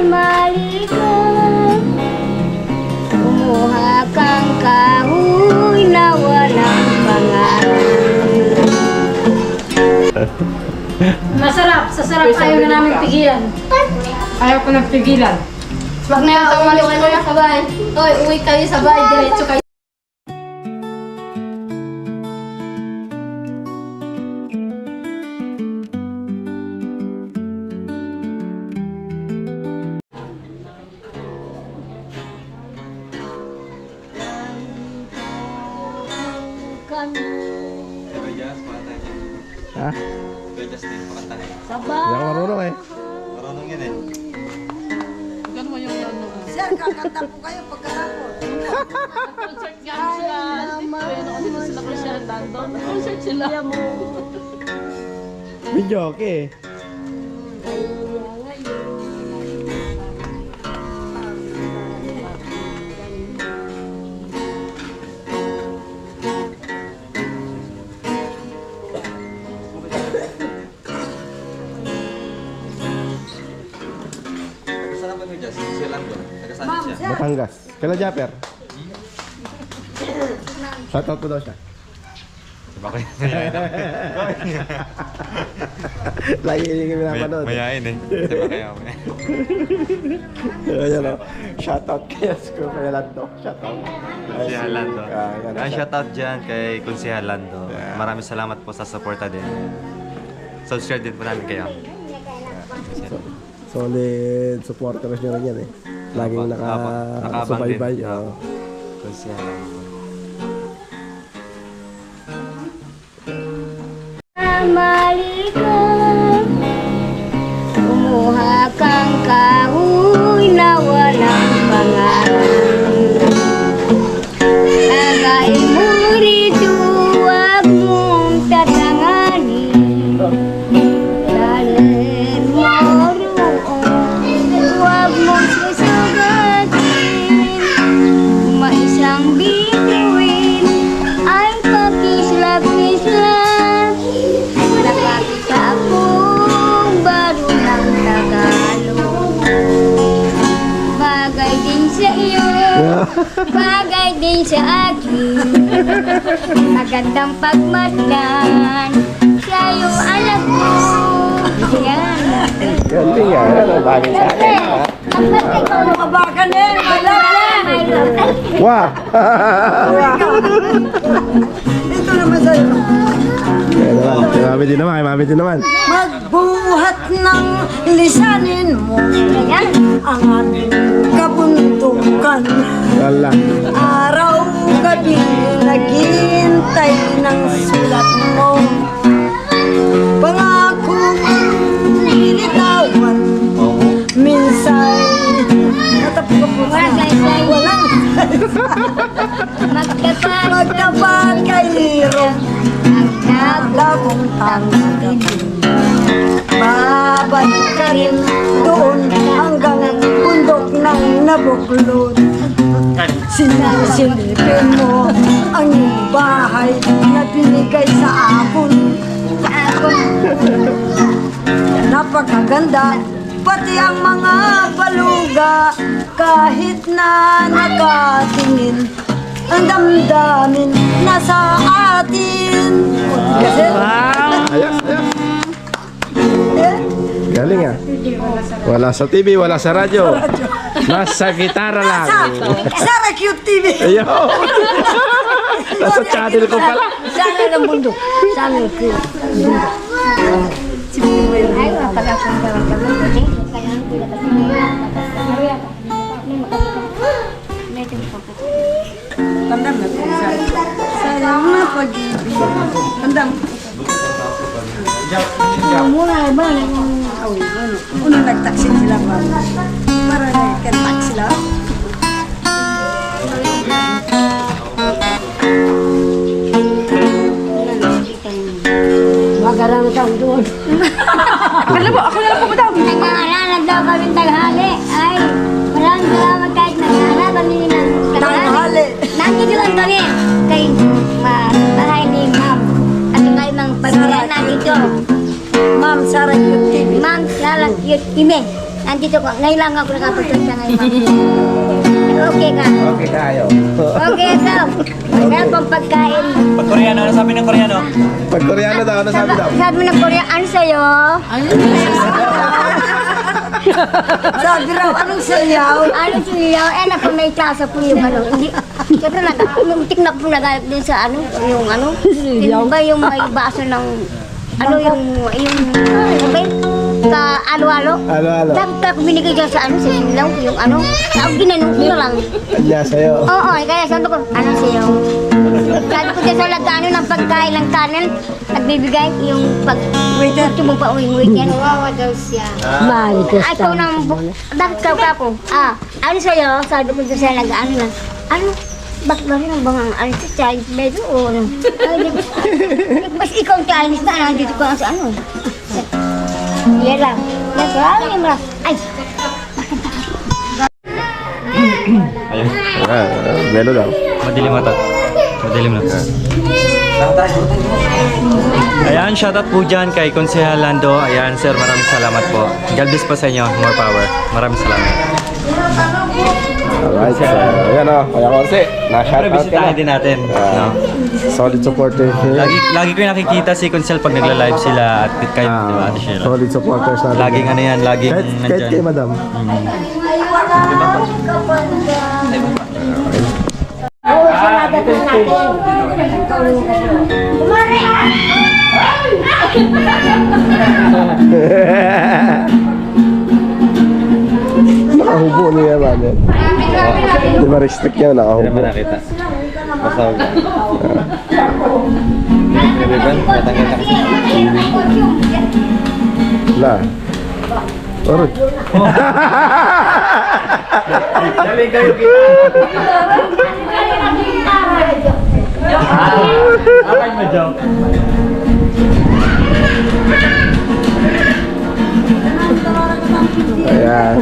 maliko, kumuha kang kahoy na walang pangalan. Masarap, sasarap ayaw na namin pigilan. Ayaw ko nang pigilan. Wag na yung umalis ko na sabay. Toy, uwi kayo sabay. Diretso kayo. Ha? Kuya Justin, pakantahin. Hindi ako marunong eh. Marunong yan eh. Sir, kakanta po kayo pagkatapos. Concert nga sila. Ayun ako dito sila Cristiano Dando. Concert sila. Video okay. Taga-saan ba Kuya Justin? Si Orlando. Taga-saan siya? Batangas. Kailan Japper? Shoutout mo daw siya. Bakit? Lagi hindi kami napanood. Mayain eh. Diba kaya ako eh. Ayan o. Shoutout kay Asko. Kay Lando. Shoutout. Si Halando. Ganun. Shoutout dyan kay Kunsi Halando. Maraming salamat po sa suporta din. Subscribe din po namin kayo. Solid supporters nyo rin yan eh. Laging naka-subaybay. Oh. Kunsi Halando. Maliko, kumuha kang kahoy na walang pangalan. Tagay mo rito, huwag mong tatanganin. Dalhin mo roon, huwag mong susugatin. Maisang bituin ay pakisla-kisla. Nakakita akong baro ng Tagalog. Bagay din sa iyo, bagay din sa akin. Magandang pagmatnan, sa'yo alam mo. Yan. Galing yan. Ano bagay sa akin? Ha? Ano ka ba ka na? Wala na. Wah! Dito naman sa'yo. Kaya naman. Kay Mami din naman. Kay Mami din naman. Magbuhat ng lisanin mo ang ating kabuntukan. Wala. Araw-gabi naghihintay ng sulat mo. Pangako nilitawan. Minsan natapos ko po walang magtapat kay hirong naglabong tangin. Babalik ka rin doon hanggang bundok ng nabuklod. Sinasilipin mo ang iyong bahay na binigay sa akin. Napakaganda, pati ang mga baluga kahit na nakatingin. Ang damdamin nasa atin. Kasi, Ayos, ayos. eh, Galing ah. Wala sa TV, wala sa radyo. Nasa gitara lang. Sara Cute TV. Ayaw. Nasa channel ko pala. Sana ng bundok. Sana ng bundok. Ay, mapagkakuntawan ka lang. Kaya ang pila kasi niya. Tandam na po, Sara. Sayang na pag-ibig. Tandam. Muna ba? Una nagtaksin sila ba? Para nagkantak sila. Magarang taong doon. Alam mo, ako na lang pumunta. Naghahanap daw kami taghali. Ay, maraming salamat kahit naghahanap kami ng Tanghali. Nandito lang kami kay bahay ni Ma'am. At kay Mang pamilya na dito. Ma'am Sara Cute TV. Ma'am Sara Cute Ime. Nandito ko. Ngayon lang ako nakapunta ngayon. Okay ka? Okay tayo. Okay ikaw. Wala pang pagkain. Pag Koreano, ano sabi ng Koreano? Pag Koreano daw, ano sabi daw? Sabi ng Korea, ano sa'yo? Sabi raw, anong sayaw? Ano sa'yo? Eh, naku, may tasa po yung ano. Hindi, siyempre, muntik na po nagalit din sa ano, yung ano. Yung ba yung may baso ng, ano yung, okay? Sa alo-alo. Alo-alo. Tapos binigay dyan sa ano, sa ilaw, yung ano. Tapos ginanong ko na lang. Anya sa'yo. Oo, kaya sabi ko, ano sa'yo? Sabi ko dyan sa lagano ng pagkain ng kanan, nagbibigay yung pag gusto mong pa-uwing weekend. Wawa daw siya. Ay, ikaw nang, bakit ka po? Ano sa'yo? Sabi ko dyan sa lagano na, ano? Bakit ba rin ang bang ano sa Chinese medyo o ano? Mas ikaw ang Chinese na, nandito ko sa ano. Yan lang. Yan lang. Ay! Ayun. Melo daw. Madilim na to. Madilim na to. Ayan, shoutout po dyan kay Konsehal Lando. Ayan, sir, maraming salamat po. God bless po sa inyo. More power. Maraming salamat. Alright, so, ayan o, Kuya Konse. Siyempre, Na-shoutout ka bisitahin na. din natin. No? Solid supporter. Lagi ko yung nakikita si Konsehal pag nagla-live sila at kayo, di ba, Ate Sheila? Solid supporters natin. Laging ano yan, laging Kahit nandyan. kay madam. Nakahubo niya ba? Di ba respect niya Hindi nakahubo? naman nakita. Masawag. Ribbon, natanggal na kasi. La. Orot. Dali kayo kita. Akan mo, joke. Ayan.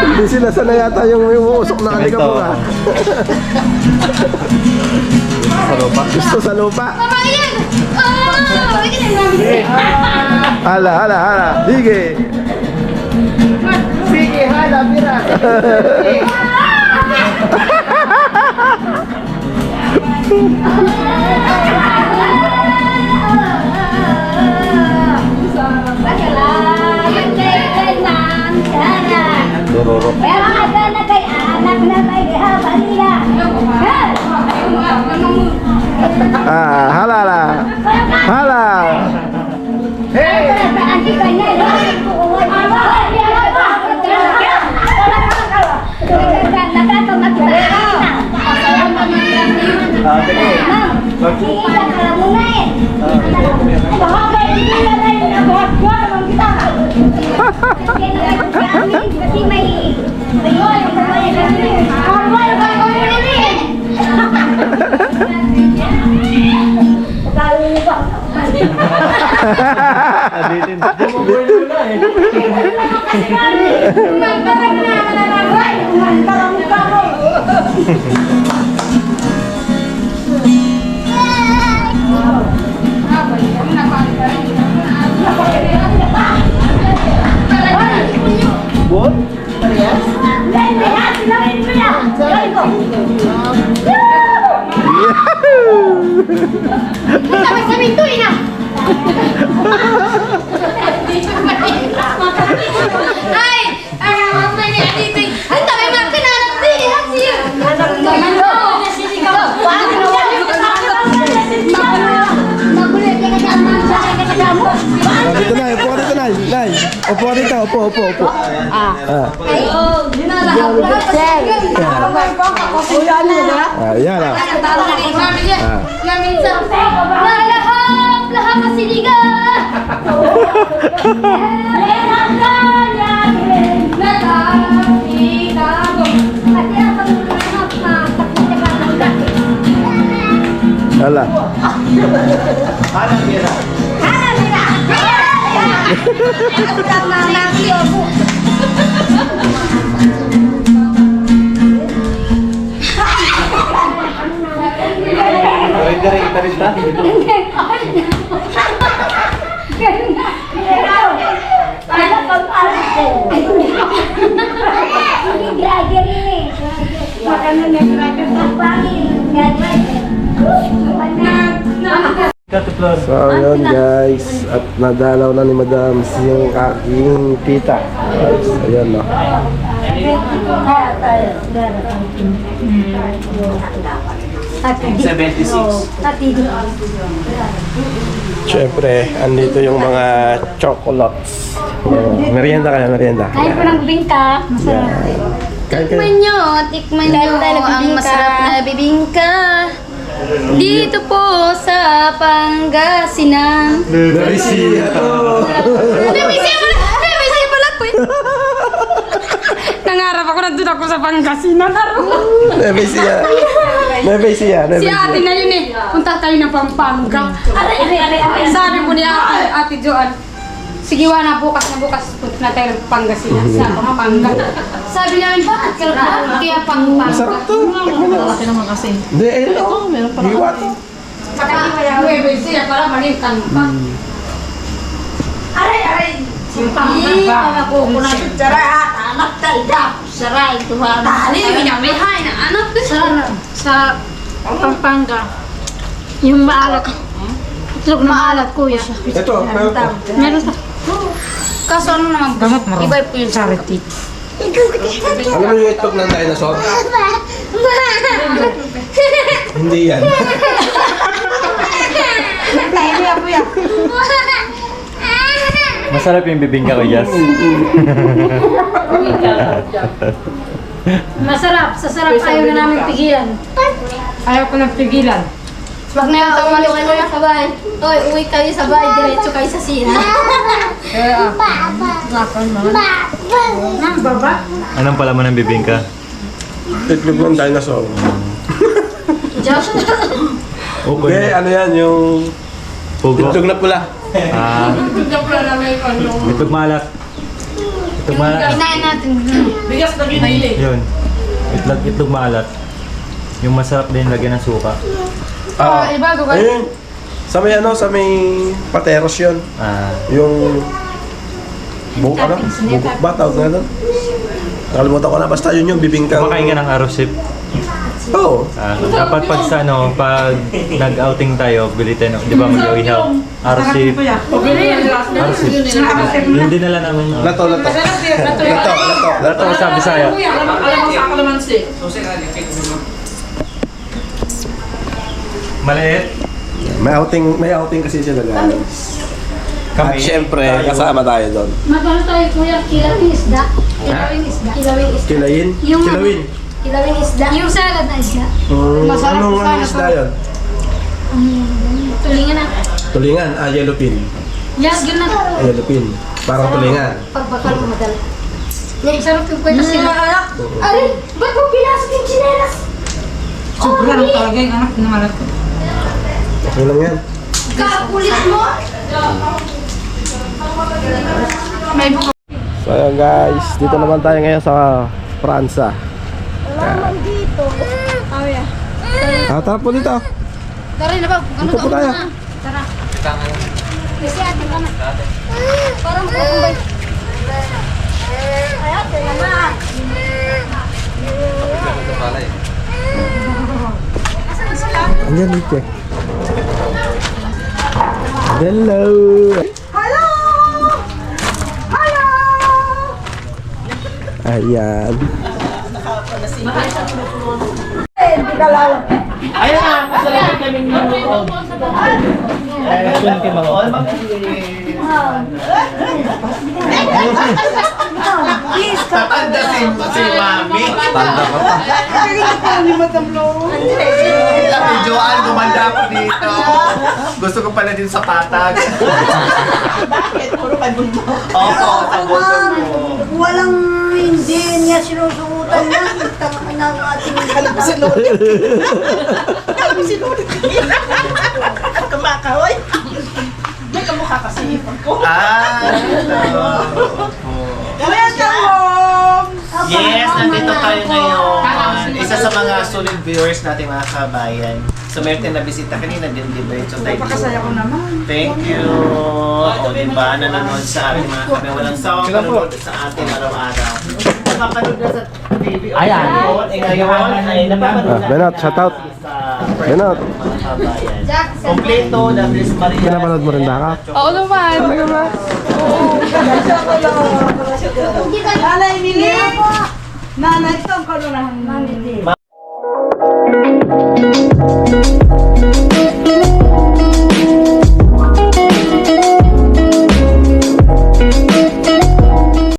Hindi sila sana yata yung uusok na kalika mo nga. Sa lupa. Gusto sa lupa. Hala, hala, hala. Sige. Sige, hala, mira. Dororo. Pero aga na kay anak na may kabalila. Hala, hala. Hala. Anti kanya kasi may Dito na, upo ka dito na. Nay, upo ka dito, upo, upo, upo. Ayan ah. Hala. Dari kita. So, yun guys. At nadalaw na ni Madam yung aking tita. Ayan, no. Siyempre, andito yung mga chocolates. Merienda kayo, merienda. Kain ko ng bingka. Masarap. Kain kayo. Tikman nyo ang masarap na bibingka. Dito po sa Pangasinan. Narisiya to. May pala po. Nangarap ako, nandun ako sa Pangasinan. Narisiya. Narisiya. Si ate na yun eh. Punta tayo ng Pampanga. Sabi po ni ate Joan, sige na bukas punta na tayo ng Pangasinan. Sa Pampanga. Sabi namin, bakit kaya Pampanga? Masarap to. Malaki naman kasi. Hindi, eh, no. Meron pa Hiwat. Nueve siya para malitan pa. Ang ako ko na tsara at anak talda. Saray tuhan. Dali, minamay na anak ko. Sa Pampanga. Yung maalat. Itlog na maalat, kuya. Ito, meron to. Meron sa... Kaso ano naman, iba po yung charity. Alam mo yung itlog ng dinosaur? Hindi yan. Masarap yung bibingka ko, Jazz. Masarap, sa sarap ayaw na namin pigilan. Ayaw ko nang pigilan. Wag na yung tumalis ko na sabay. Oy, uwi kayo sabay, diretso kayo sa sina. Anong palaman ng bibingka? Itlog ng dinosaur. Josh. Hindi, ano yan, yung Pugo. itlog na pula. Ah, itlog malat. Itlog malat. Kinain natin. Bigas na ginili. Yun. Itlog malat. Yung masarap din lagyan ng suka. Ayun. Sa may ano, sa may pateros yun. Ah, Yung bukok ba? Tawag nga doon? Nakalimutan ko na. Basta yun yung bibingkang... kumakain ka ng arosip. Oo. Dapat pag sa ano, pag nag-outing tayo, bili tayo, di ba mag-ihaw? Arosip. Arosip. Yung dinala namin. Lato. Lato sa Bisaya. Alam mo sa kalamansi. Maliit. May outing kasi sila guys. At syempre, kasama tayo doon. Magkano tayo kuya? Kilawing isda? Kilawing isda? Kilawing isda? Kilayin? Yung ano? Kilawin? Kilawing isda? Yung salad na isda? Anong isda yun? Tulingan na. Tulingan, yellowfin. Yes, yun na. Yellowfin. Parang tulingan. Pagbakal mo madala. Sarap yung kwenta sila. Aray, ba't mo pinasok yung chinelas? Sobrang talaga yung anak na malat ko. Okay lang yan. Kakulit mo? So ayan guys, dito naman tayo ngayon sa Pransa. Dito. Tara po dito. Tara na ba? Dito po tayo. Kasi ate ka na. Parang kukumbay. Ay, ate naman. Andiyan dito. Hello. Ayan. Ayun na, masalamat kami nanonood. Tatanda si Mami. Tanda ko pa. Ate Joanne, gumanda ako dito. Gusto ko pala din sa patag. Bakit? Puro kay Bulbo. Opo, sa Bulbo. Walang hindi niya sinusukutan lang. Tama ng ating Kumakahoy. May kamukha kasi ko. Yes, nandito tayo ngayon. Isa sa mga solid viewers natin mga kabayan. So meron tayong nabisita kanina din, di ba? So tayo Napakasaya ko naman. thank you. O diba, nanonood sa ating mga kami. Walang sawang panonood sa atin araw-araw. Napapanood na sa TV. Ayan. Eh ngayon ay napapanood na Benot, shout out. sa Benot. mga kabayan. Kompleto, na Tres Maria. Pinapanood mo rin Daka? Oo naman. Nanay, Mili. Nanay, ito ang kanunahan.